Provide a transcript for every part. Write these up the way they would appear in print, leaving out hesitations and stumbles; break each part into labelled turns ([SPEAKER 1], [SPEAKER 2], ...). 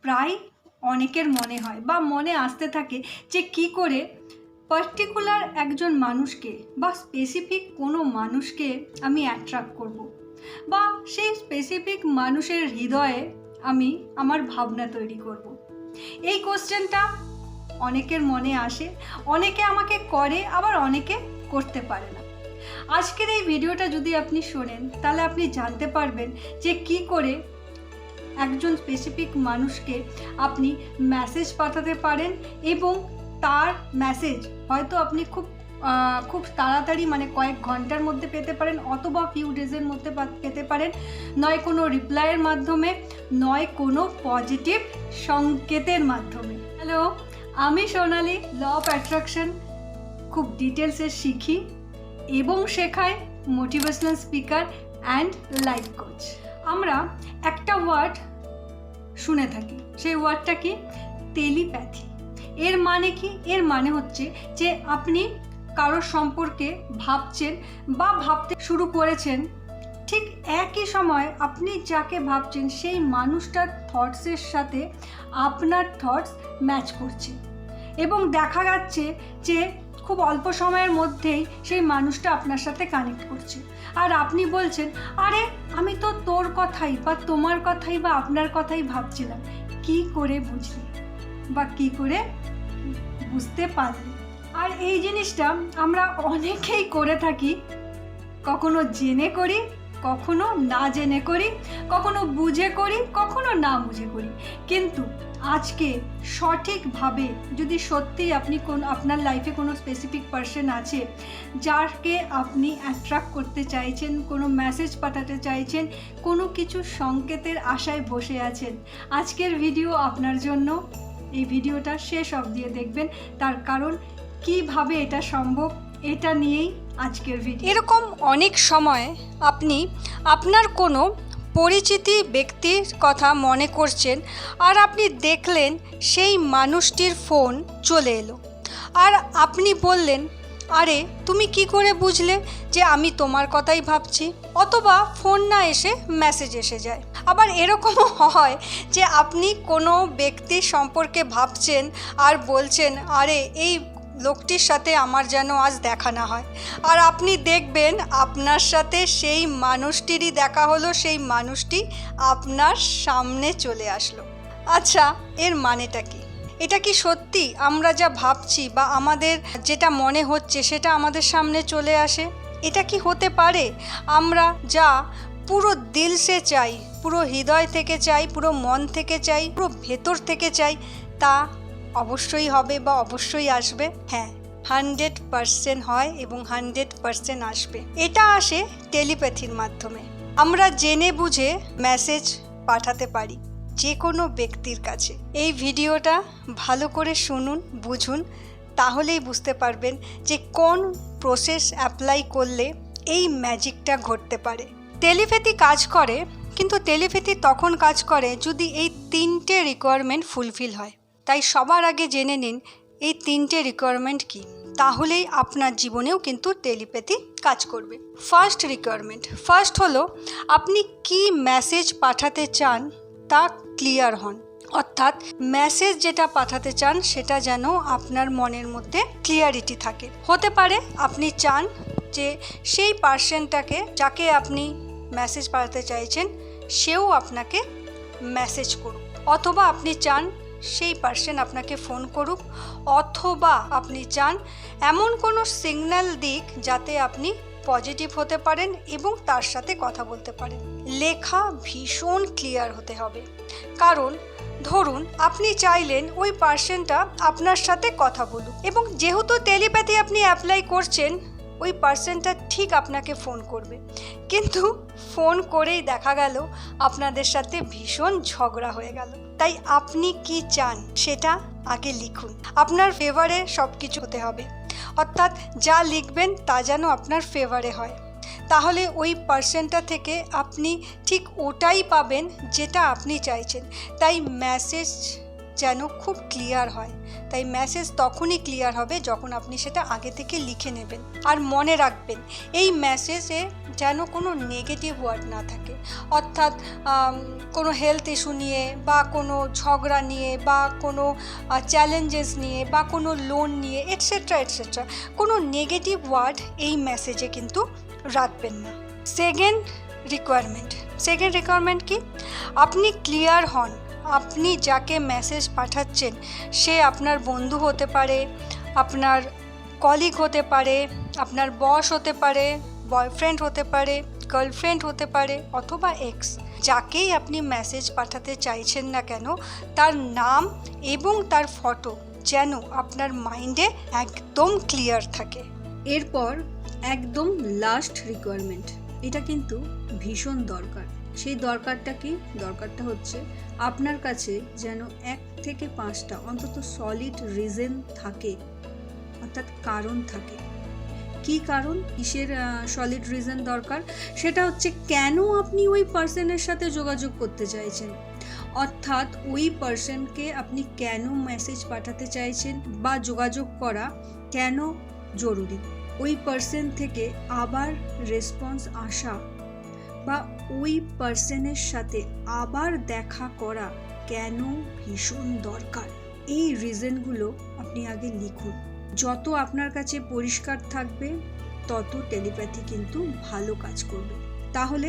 [SPEAKER 1] প্রায় অনেকের মনে হয় বা মনে আসতে থাকে যে কি করে পার্টিকুলার একজন মানুষকে বা স্পেসিফিক কোনো মানুষকে আমি অ্যাট্রাক্ট করব, বা সেই স্পেসিফিক মানুষের হৃদয়ে আমি আমার ভাবনা তৈরি করব। এই কোশ্চেনটা অনেকের মনে আসে, অনেকে আমাকে করে, আবার অনেকে করতে পারে না। আজকের এই ভিডিওটা যদি আপনি শোনেন তাহলে আপনি জানতে পারবেন যে কি করে একজন স্পেসিফিক মানুষকে আপনি মেসেজ পাঠাতে পারেন এবং তার মেসেজ হয়তো আপনি খুব তাড়াতাড়ি মানে কয়েক ঘন্টার মধ্যে পেতে পারেন, অথবা ফিউ ডেজের মধ্যে পেতে পারেন, নয় কোনো রিপ্লাইয়ের মাধ্যমে, নয় কোনো পজিটিভ সংকেতের মাধ্যমে। হ্যালো, আমি সোনালি, ল অফ অ্যাট্রাকশন খুব ডিটেলসে শিখি এবং শেখাই, motivational speaker and life coach. আমরা একটা ওয়ার্ড শুনে থাকি, সেই ওয়ার্ডটা কি? টেলিপ্যাথি। এর মানে কি? এর মানে হচ্ছে যে আপনি কারোর সম্পর্কে ভাবছেন বা ভাবতে শুরু করেছেন, ঠিক একই সময় আপনি যাকে ভাবছেন সেই মানুষটার থটসের সাথে আপনার থটস ম্যাচ করছে এবং দেখা যাচ্ছে যে খুব অল্প সময়ের মধ্যেই সেই মানুষটা আপনার সাথে কানেক্ট করছে। আর আপনি বলছেন, আরে আমি তো তোর কথাই বা তোমার কথাই বা আপনার কথাই ভাবছিলাম। কি করে বুঝলি বা কি করে বুঝতে পারলি? আর এই জিনিসটা আমরা অনেকেই করে থাকি, কখনো জেনে করি, কখনো না জেনে করি, কখনো বুঝে করি, কখনো না বুঝে করি। কিন্তু আজকে সঠিকভাবে যদি সত্যিই আপনি আপনার লাইফে কোনো স্পেসিফিক পার্সন আছে যাকে আপনি অ্যাট্রাক্ট করতে চাইছেন, কোনো মেসেজ পাঠাতে চাইছেন, কোনো কিছু সংকেতের আশায় বসে আছেন, আজকের ভিডিও আপনার জন্য। এই ভিডিওটা শেষ অবধি দেখবেন, তার কারণ কিভাবে এটা সম্ভব এটা নিয়েই আজকের ভিডিও। এরকম অনেক সময় আপনি আপনার কোনো পরিচিতি ব্যক্তির কথা মনে করছেন আর আপনি দেখলেন সেই মানুষটির ফোন চলে এলো আর আপনি বললেন, আরে তুমি কি করে বুঝলে যে আমি তোমার কথাই ভাবছি? অথবা ফোন না এসে মেসেজ এসে যায়। আবার এরকমও হয় যে আপনি কোনো ব্যক্তির সম্পর্কে ভাবছেন আর বলছেন, আরে এই লোকটির সাথে আমার যেন আজ দেখা না হয়, আর আপনি দেখবেন আপনার সাথে সেই মানুষটিরই দেখা হলো, সেই মানুষটি আপনার সামনে চলে আসলো। আচ্ছা, এর মানেটা কি? এটা কি সত্যি আমরা যা ভাবছি বা আমাদের যেটা মনে হচ্ছে সেটা আমাদের সামনে চলে আসে? এটা কি হতে পারে আমরা যা পুরো দিল সে চাই, পুরো হৃদয় থেকে চাই, পুরো মন থেকে চাই, পুরো ভেতর থেকে চাই, তা অবশ্যই হবে বা অবশ্যই আসবে? হ্যাঁ, 100% হয় এবং 100% আসবে। এটা আসে টেলিপ্যাথির মাধ্যমে। আমরা জেনে বুঝে মেসেজ পাঠাতে পারি যে কোনো ব্যক্তির কাছে। এই ভিডিওটা ভালো করে শুনুন, বুঝুন, তাহলেই বুঝতে পারবেন যে কোন প্রসেস অ্যাপ্লাই করলে এই ম্যাজিকটা ঘটতে পারে। টেলিপ্যাথি কাজ করে, কিন্তু টেলিপ্যাথি তখন কাজ করে যদি এই 3টে রিকোয়ারমেন্ট ফুলফিল হয়। তাই সবার আগে জেনে নিন এই 3টে রিকোয়ারমেন্ট কী, তাহলেই আপনার জীবনেও কিন্তু টেলিপ্যাথি কাজ করবে। ফার্স্ট রিকোয়ারমেন্ট, ফার্স্ট হলো আপনি কি মেসেজ পাঠাতে চান তা ক্লিয়ার হন। অর্থাৎ মেসেজ যেটা পাঠাতে চান সেটা যেন আপনার মনের মধ্যে ক্লিয়ারিটি থাকে। হতে পারে আপনি চান যে সেই পার্সনটাকে যাকে আপনি মেসেজ পাঠাতে চাইছেন সেও আপনাকে মেসেজ করুক, অথবা আপনি চান সেই পার্সন আপনাকে ফোন করুক, অথবা আপনি চান এমন কোনো সিগন্যাল দিক যাতে আপনি পজিটিভ হতে পারেন এবং তার সাথে কথা বলতে পারেন। লেখা ভীষণ ক্লিয়ার হতে হবে, কারণ ধরুন আপনি চাইলেন ওই পার্সনটা আপনার সাথে কথা বলুক, এবং যেহেতু টেলিপ্যাথি আপনি অ্যাপ্লাই করছেন, ওই পার্সনটা ঠিক আপনাকে ফোন করবে, কিন্তু ফোন করেই দেখা গেল আপনাদের সাথে ভীষণ ঝগড়া হয়ে গেল। তাই আপনি কি চান সেটা আগে লিখুন। আপনার ফেভারে সব কিছু হতে হবে, অর্থাৎ যা লিখবেন তা যেন আপনার ফেভারে হয়, তাহলে ওই পার্সনটা থেকে আপনি ঠিক ওটাই পাবেন যেটা আপনি চাইছেন। তাই মেসেজ যেন খুব ক্লিয়ার হয়। তাই মেসেজ তখনই ক্লিয়ার হবে যখন আপনি সেটা আগে থেকে লিখে নেবেন। আর মনে রাখবেন, এই মেসেজে যেন কোনো নেগেটিভ ওয়ার্ড না থাকে, অর্থাৎ কোনো হেলথ ইস্যু নিয়ে বা কোনো ঝগড়া নিয়ে বা কোনো চ্যালেঞ্জেস নিয়ে বা কোনো লোন নিয়ে এটসেট্রা এটসেট্রা কোনো নেগেটিভ ওয়ার্ড এই মেসেজে কিন্তু রাখবেন না। সেকেন্ড রিকোয়ারমেন্ট কি? আপনি ক্লিয়ার হন। আপনি যাকে মেসেজ পাঠাচ্ছেন সে আপনার বন্ধু হতে পারে, আপনার কলিগ হতে পারে, আপনার বস হতে পারে, বয়ফ্রেন্ড হতে পারে, গার্লফ্রেন্ড হতে পারে, অথবা এক্স। যাকেই আপনি মেসেজ পাঠাতে চাইছেন না কেন, তার নাম এবং তার ফটো যেন আপনার মাইন্ডে একদম ক্লিয়ার থাকে।
[SPEAKER 2] এরপর একদম লাস্ট রিকোয়ারমেন্ট, এটা কিন্তু ভীষণ দরকার। সেই দরকারটা কি? দরকারটা হচ্ছে আপনার কাছে যেন 1 থেকে 5টা অন্তত সলিড রিজন থাকে, অর্থাৎ কারণ থাকে। কি কারণ, কিসের সলিড রিজন দরকার? সেটা হচ্ছে কেন আপনি ওই পার্সনের সাথে যোগাযোগ করতে চাইছেন, অর্থাৎ ওই পার্সনকে আপনি কেন মেসেজ পাঠাতে চাইছেন বা যোগাযোগ করা কেন জরুরি, ওই পার্সন থেকে আবার রেসপন্স আসা বা ওই পার্সনের সাথে আবার দেখা করা কেন ভীষণ দরকার। এই রিজনগুলো আপনি আগে লিখুন। যত আপনার কাছে পরিষ্কার থাকবে তত টেলিপ্যাথি কিন্তু ভালো কাজ করবে। তাহলে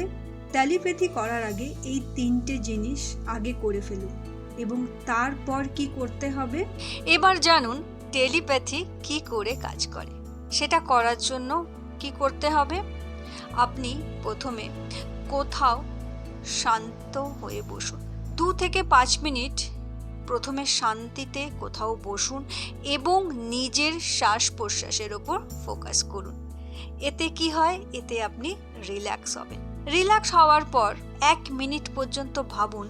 [SPEAKER 2] টেলিপ্যাথি করার আগে এই 3টে জিনিস আগে করে ফেলুন এবং তারপর কি করতে হবে?
[SPEAKER 1] এবার জানুন টেলিপ্যাথি কি করে কাজ করে। সেটা করার জন্য কি করতে হবে? আপনি প্রথমে কোথাও শান্ত হয়ে বসুন। 2 থেকে 5 মিনিট প্রথমে শান্তিতে কোথাও বসুন এবং নিজের শ্বাস প্রশ্বাসের ওপর ফোকাস করুন। এতে কি হয়? এতে আপনি রিল্যাক্স হবেন। রিল্যাক্স হওয়ার পর 1 মিনিট পর্যন্ত ভাবুন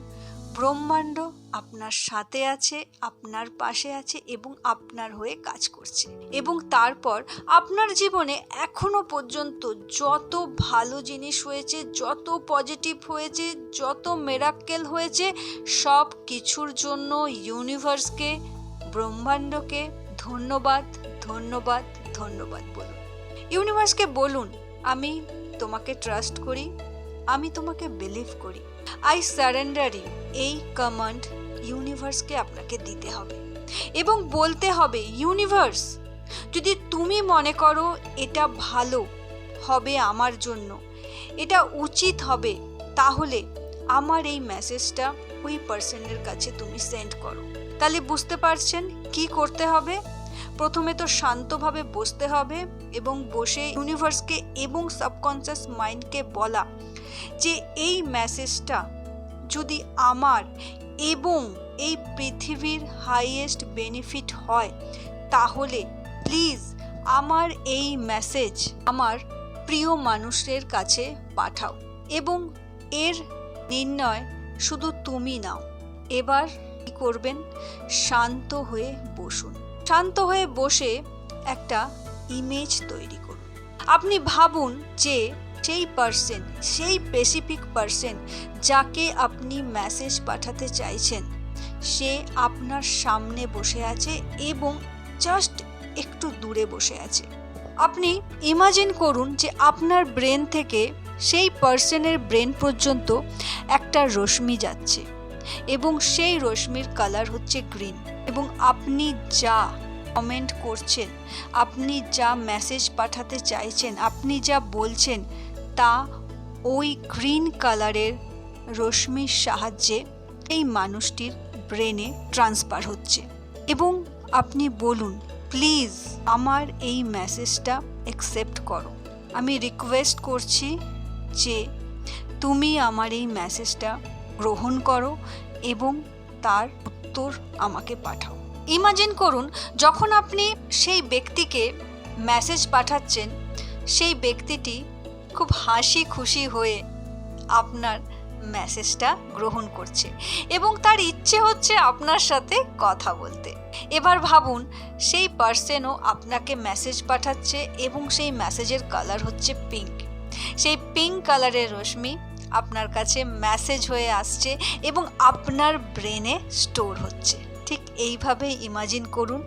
[SPEAKER 1] ব্রহ্মাণ্ড আপনার সাথে আছে, আপনার পাশে আছে এবং আপনার হয়ে কাজ করছে। এবং তারপর আপনার জীবনে এখনো পর্যন্ত যত ভালো জিনিস হয়েছে, যত পজিটিভ হয়েছে, যত মিরাক্কেল হয়েছে, সব কিছুর জন্য ইউনিভার্সকে, ব্রহ্মাণ্ডকে ধন্যবাদ ধন্যবাদ ধন্যবাদ বলুন। ইউনিভার্সকে বলুন, আমি তোমাকে ট্রাস্ট করি, আমি তোমাকে বিলিভ করি, আই সারেন্ডার ইউ। এই কমান্ড ইউনিভার্সকে আপনাকে দিতে হবে এবং বলতে হবে, ইউনিভার্স যদি তুমি মনে করো এটা ভালো হবে আমার জন্য, এটা উচিত হবে, তাহলে আমার এই মেসেজটা ওই পার্সনের কাছে তুমি সেন্ড করো। তাহলে বুঝতে পারছেন কি করতে হবে? প্রথমে তো শান্তভাবে বসতে হবে এবং বসে ইউনিভার্সকে এবং সাবকনসিয়াস মাইন্ডকে বলা যে এই মেসেজটা যদি আমার এবং এই পৃথিবীর হাইয়েস্ট বেনিফিট হয়, তাহলে প্লিজ আমার এই মেসেজ আমার প্রিয় মানুষের কাছে পাঠাও এবং এর নির্ণয় শুধু তুমি নাও। এবার কি করবেন? শান্ত হয়ে বসুন। শান্ত হয়ে বসে একটা ইমেজ তৈরি করুন। আপনি ভাবুন যে সেই পার্সন, সেই স্পেসিফিক পার্সন যাকে আপনি মেসেজ পাঠাতে চাইছেন, সে আপনার সামনে বসে আছে এবং জাস্ট একটু দূরে বসে আছে। আপনি ইমাজিন করুন যে আপনার ব্রেন থেকে সেই পার্সনের ব্রেন পর্যন্ত একটা রশ্মি যাচ্ছে এবং সেই রশ্মির কালার হচ্ছে গ্রিন, এবং আপনি যা কমেন্ট করছেন, আপনি যা মেসেজ পাঠাতে চাইছেন, আপনি যা বলছেন, তা ওই গ্রিন কালারের রশ্মির সাহায্যে এই মানুষটির ব্রেনে ট্রান্সফার হচ্ছে। এবং আপনি বলুন, প্লিজ আমার এই মেসেজটা অ্যাকসেপ্ট করো। আমি রিকোয়েস্ট করছি যে তুমি আমার এই মেসেজটা গ্রহণ করো এবং তার উত্তর আমাকে পাঠাও। ইমাজিন করুন যখন আপনি সেই ব্যক্তিকে মেসেজ পাঠাচ্ছেন, সেই ব্যক্তিটি খুব হাসি খুশি হয়ে আপনার মেসেজটা গ্রহণ করছে এবং তার ইচ্ছে হচ্ছে আপনার সাথে কথা বলতে। এবার ভাবুন সেই পার্সনও আপনাকে মেসেজ পাঠাচ্ছে এবং সেই মেসেজের কালার হচ্ছে পিঙ্ক। সেই পিঙ্ক কালারের রশ্মি আপনার কাছে মেসেজ হয়ে আসছে এবং আপনার ব্রেনে স্টোর হচ্ছে।
[SPEAKER 2] ঠিক এইভাবেই ইমাজিন করুন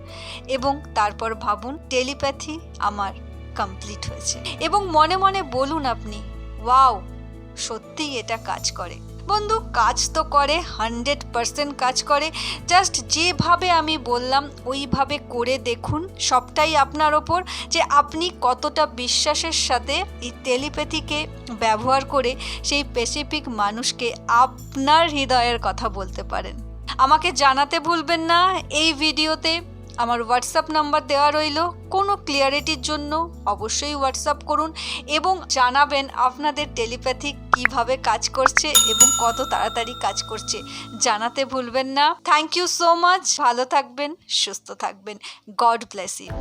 [SPEAKER 2] এবং তারপর ভাবুন টেলিপ্যাথি আমার কমপ্লিট হয়েছে এবং মনে মনে বলুন আপনি, ওয়াও, সত্যিই এটা কাজ করে। বন্ধু, কাজ তো করে, 100% কাজ করে। জাস্ট যেভাবে আমি বললাম ওইভাবে করে দেখুন। সবটাই আপনার ওপর যে আপনি কতটা বিশ্বাসের সাথে এই টেলিপ্যাথিকে ব্যবহার করে সেই স্পেসিফিক মানুষকে আপনার হৃদয়ের কথা বলতে পারেন। আমাকে জানাতে ভুলবেন না এই ভিডিওতে। আমার হোয়াটসঅ্যাপ নাম্বার দেওয়া রইল, কোনো ক্লিয়ারিটির জন্য অবশ্যই হোয়াটসঅ্যাপ করুন এবং জানাবেন আপনাদের টেলিপ্যাথি কিভাবে কাজ করছে এবং কত তাড়াতাড়ি কাজ করছে। জানাতে ভুলবেন না। Thank you so much. ভালো থাকবেন, সুস্থ থাকবেন। God bless you.